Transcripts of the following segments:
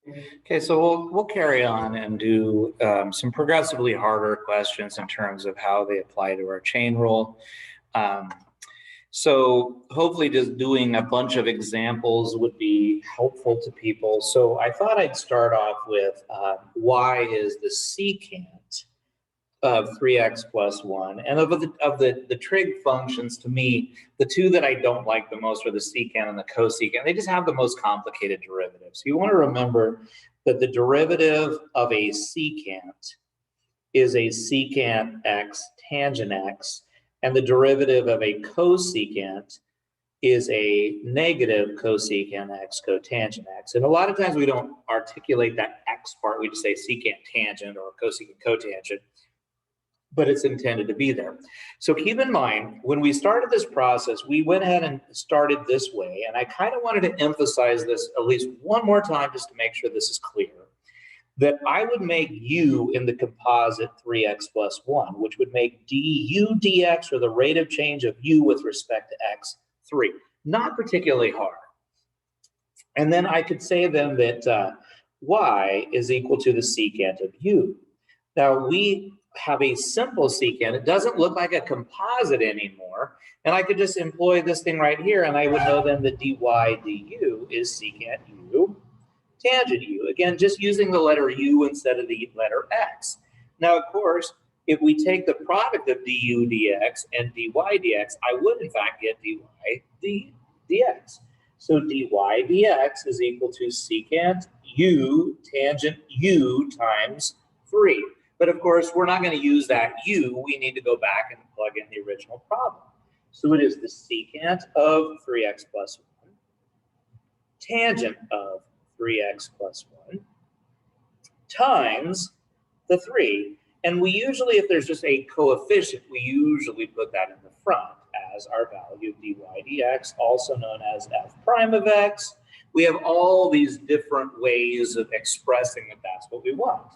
Okay, so we'll carry on and do some progressively harder questions in terms of how they apply to our chain rule. Um, so hopefully just doing a bunch of examples would be helpful to people. So I thought I'd start off with y is the secant of 3x plus 1. And of the trig functions, to me, the two that I don't like the most are the secant and the cosecant. They just have the most complicated derivatives. So you want to remember that the derivative of a secant is a secant x tangent x, and the derivative of a cosecant is a negative cosecant x cotangent x. And a lot of times we don't articulate that x part, we just say secant tangent or cosecant cotangent, but it's intended to be there. So keep in mind, when we started this process, we went ahead and started this way, and I kind of wanted to emphasize this at least one more time just to make sure this is clear, that I would make u in the composite 3x plus 1, which would make du dx, or the rate of change of u with respect to x, 3. Not particularly hard. And then I could say then that y is equal to the secant of u. Now we have a simple secant. It doesn't look like a composite anymore. And I could just employ this thing right here, and I would know then that dy du is secant u tangent u. Again, just using the letter u instead of the letter x. Now, of course, if we take the product of du dx and dy dx, I would in fact get dy dx. So dy dx is equal to secant u tangent u times 3. But of course, we're not going to use that u. We need to go back and plug in the original problem. So it is the secant of 3x plus 1 tangent of 3x plus 1 times the 3. And we usually, if there's just a coefficient, we usually put that in the front as our value of dy dx, also known as f prime of x. We have all these different ways of expressing that that's what we want.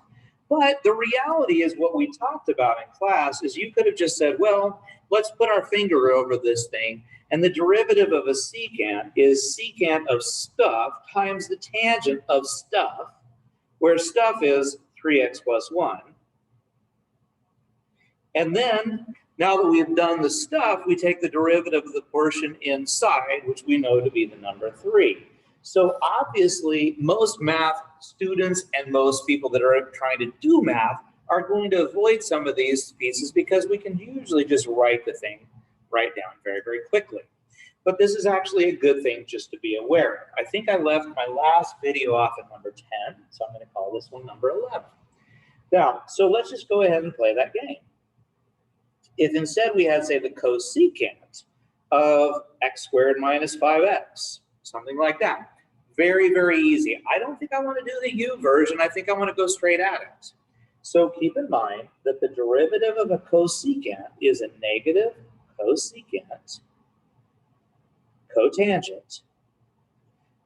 But the reality is, what we talked about in class is you could have just said, well, let's put our finger over this thing, and the derivative of a secant is secant of stuff times the tangent of stuff, where stuff is 3x plus 1. And then, now that we've done the stuff, we take the derivative of the portion inside, which we know to be the number 3. So obviously, most math students and most people that are trying to do math are going to avoid some of these pieces because we can usually just write the thing right down very, very quickly. But this is actually a good thing just to be aware of. I think I left my last video off at number 10, so I'm going to call this one number 11. Now, so let's just go ahead and play that game. If instead we had, say, the cosecant of x squared minus 5x, something like that. Very, very easy. I don't think I want to do the u version. I think I want to go straight at it. So keep in mind that the derivative of a cosecant is a negative cosecant cotangent.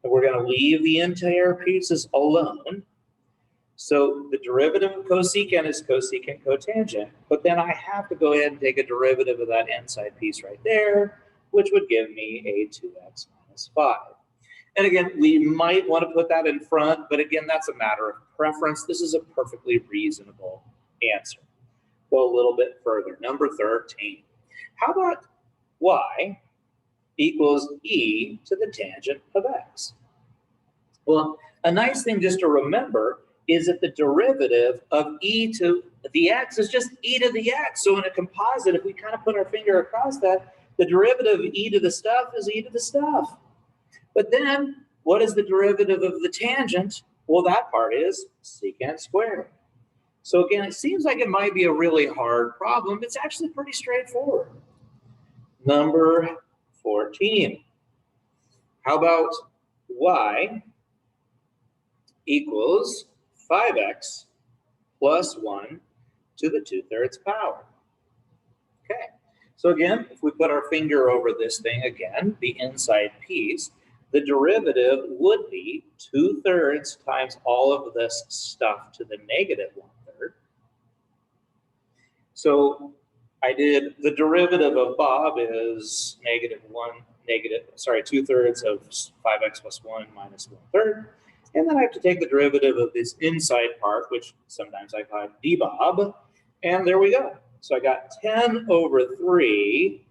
And we're going to leave the entire pieces alone. So the derivative of cosecant is cosecant cotangent, but then I have to go ahead and take a derivative of that inside piece right there, which would give me a 2x minus 5. And again, we might want to put that in front, but again, that's a matter of preference. This is a perfectly reasonable answer. Go a little bit further. Number 13. How about y equals e to the tangent of x? Well, a nice thing just to remember is that the derivative of e to the x is just e to the x. So in a composite, if we kind of put our finger across that, the derivative of e to the stuff is e to the stuff. But then, what is the derivative of the tangent? Well, that part is secant squared. So again, it seems like it might be a really hard problem. It's actually pretty straightforward. Number 14. How about y equals 5x plus 1 to the 2/3 power? Okay, so again, if we put our finger over this thing again, the inside piece, the derivative would be 2/3 times all of this stuff to the negative 1/3. So I did, the derivative of Bob is negative 1 2/3 of 5x plus 1 minus 1/3. And then I have to take the derivative of this inside part, which sometimes I call dbob. And there we go. So I got 10 over 3,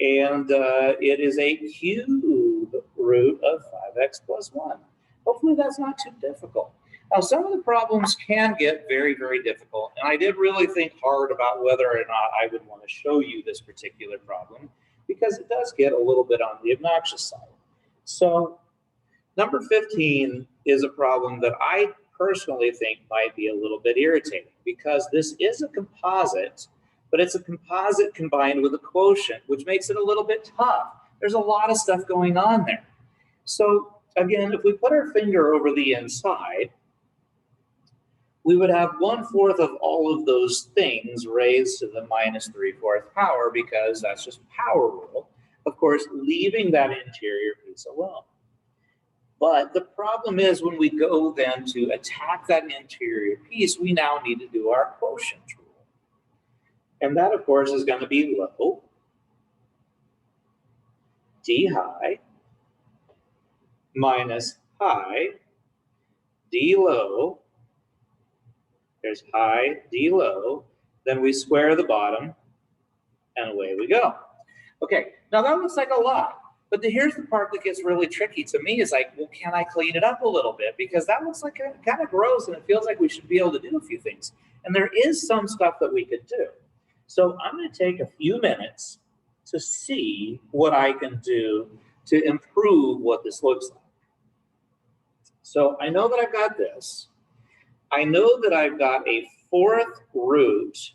and it is a cube root of 5x plus 1. Hopefully that's not too difficult. Now, some of the problems can get very, very difficult, and I did really think hard about whether or not I would want to show you this particular problem, because it does get a little bit on the obnoxious side. So number 15 is a problem that I personally think might be a little bit irritating, because this is a composite, but it's a composite combined with a quotient, which makes it a little bit tough. There's a lot of stuff going on there. So again, if we put our finger over the inside, we would have 1/4 of all of those things raised to the minus 3/4 power, because that's just power rule. Of course, leaving that interior piece alone. But the problem is, when we go then to attack that interior piece, we now need to do our quotient rule. And that, of course, is going to be low, d high, minus high, d low. There's high, d low. Then we square the bottom, and away we go. Okay, now that looks like a lot. But here's the part that gets really tricky to me, is like, well, can I clean it up a little bit? Because that looks like kind of gross, and it feels like we should be able to do a few things. And there is some stuff that we could do. So I'm going to take a few minutes to see what I can do to improve what this looks like. So I know that I've got this. I know that I've got a 4th root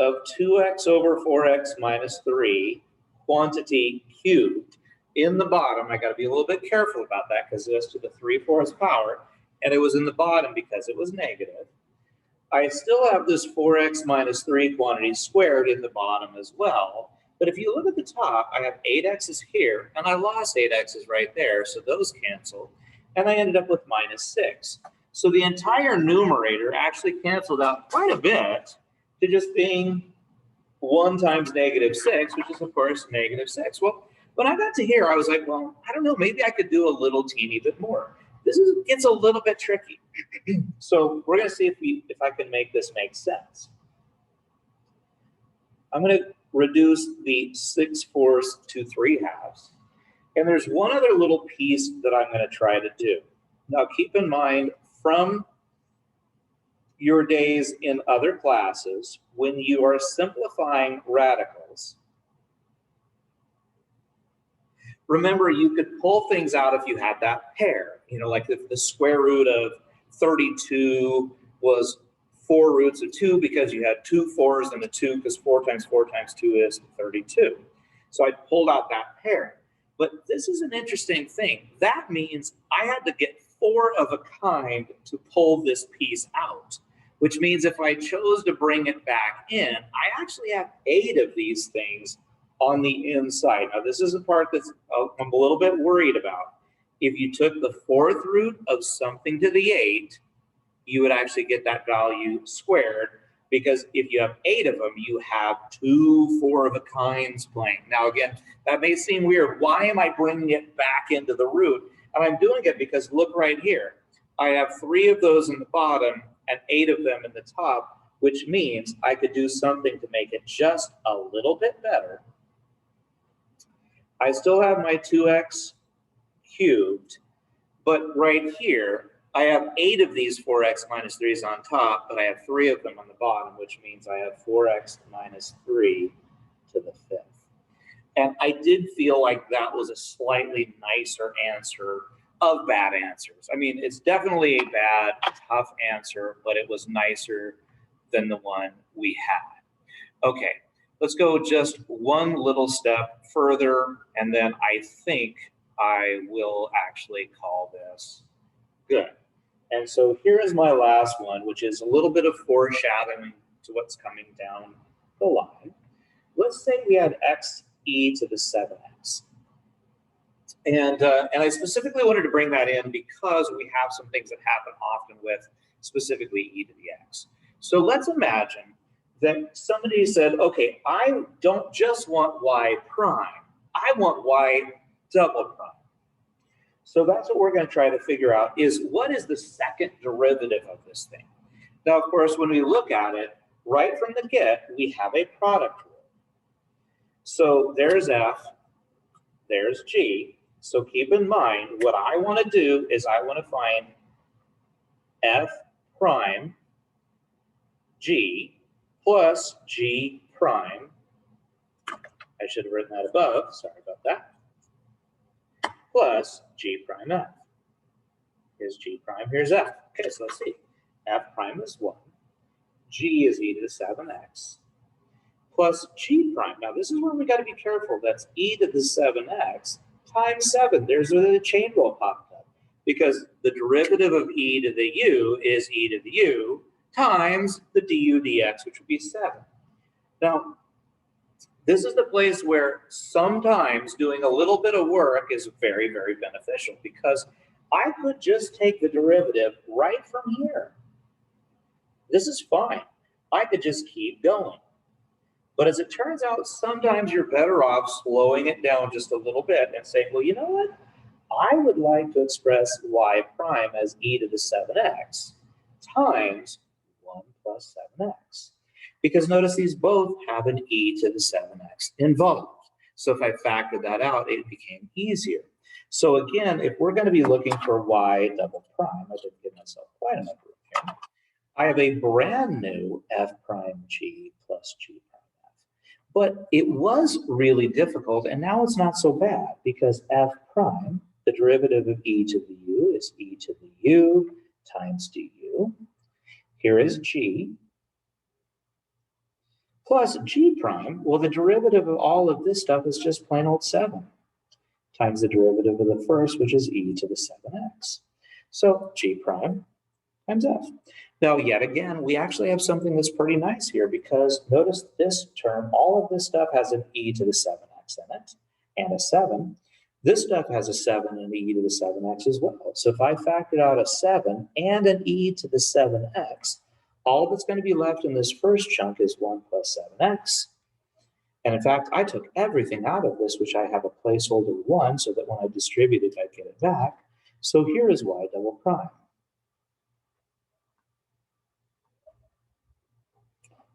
of 2x over 4x minus 3 quantity cubed in the bottom. I got to be a little bit careful about that, because it's to the 3/4 power, and it was in the bottom because it was negative. I still have this 4x minus 3 quantity squared in the bottom as well. But if you look at the top, I have 8x's here, and I lost 8x's right there, so those cancel, and I ended up with minus 6. So the entire numerator actually canceled out quite a bit to just being 1 times negative 6, which is, of course, negative 6. Well, when I got to here, I was like, well, I don't know, maybe I could do a little teeny bit more. It's a little bit tricky. So we're going to see if I can make this make sense. I'm going to reduce the 6/4 to 3/2. And there's one other little piece that I'm going to try to do. Now, keep in mind, from your days in other classes, when you are simplifying radicals, remember, you could pull things out if you had that pair. You know, like if the square root of 32 was 4 roots of 2, because you had 2 4s and a 2, because 4 times 4 times 2 is 32. So I pulled out that pair. But this is an interesting thing. That means I had to get 4 of a kind to pull this piece out, which means if I chose to bring it back in, I actually have 8 of these things on the inside. Now, this is the part that's I'm a little bit worried about. If you took the 4th root of something to the 8, you would actually get that value squared, because if you have 8 of them, you have 2 4-of-a-kinds playing. Now, again, that may seem weird. Why am I bringing it back into the root? And I'm doing it because look right here. I have 3 of those in the bottom and 8 of them in the top, which means I could do something to make it just a little bit better. I still have my 2x cubed, but right here, I have 8 of these 4x minus 3's on top, but I have 3 of them on the bottom, which means I have 4x minus 3 to the 5th. And I did feel like that was a slightly nicer answer of bad answers. I mean, it's definitely a bad, tough answer, but it was nicer than the one we had. Okay, let's go just one little step further, and then I think I will actually call this good. And so here is my last one, which is a little bit of foreshadowing to what's coming down the line. Let's say we had xe to the 7x. And I specifically wanted to bring that in because we have some things that happen often with specifically e to the x. So let's imagine that somebody said, okay, I don't just want y prime, I want y double prime. So that's what we're going to try to figure out is what is the second derivative of this thing? Now, of course, when we look at it, right from the get, we have a product rule. So there's f, there's g. So keep in mind, what I want to do is I want to find f prime g plus g prime. I should have written that above, sorry about that. Plus g prime f. Here's g prime, here's f. Okay, so let's see. F prime is 1. G is e to the 7x. Plus g prime. Now this is where we got to be careful. That's e to the 7x times 7. There's where the chain rule popped up. Because the derivative of e to the u is e to the u times the du dx, which would be 7. Now, this is the place where sometimes doing a little bit of work is very, very beneficial because I could just take the derivative right from here. This is fine. I could just keep going. But as it turns out, sometimes you're better off slowing it down just a little bit and saying, well, you know what? I would like to express y prime as e to the 7x times 1 plus 7x. Because notice these both have an e to the 7x involved. So if I factored that out, it became easier. So again, if we're going to be looking for y double prime, I didn't give myself quite enough room here. I have a brand new f prime g plus g prime f. But it was really difficult, and now it's not so bad because f prime, the derivative of e to the u is e to the u times du. Here is g. Plus g prime, well, the derivative of all of this stuff is just plain old 7 times the derivative of the first, which is e to the 7x. So g prime times f. Now, yet again, we actually have something that's pretty nice here because notice this term, all of this stuff has an e to the 7x in it and a 7. This stuff has a 7 and an e to the 7x as well. So if I factored out a 7 and an e to the 7x, all that's going to be left in this first chunk is 1 plus 7x. And in fact, I took everything out of this, which I have a placeholder 1, so that when I distribute it, I get it back. So here is y double prime.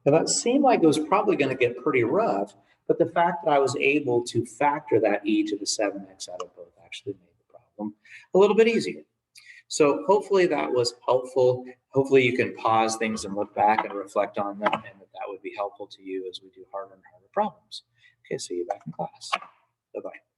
Now that seemed like it was probably going to get pretty rough, but the fact that I was able to factor that e to the 7x out of both actually made the problem a little bit easier. So hopefully that was helpful. Hopefully you can pause things and look back and reflect on them, and that would be helpful to you as we do harder and harder problems. Okay, see you back in class. Bye-bye.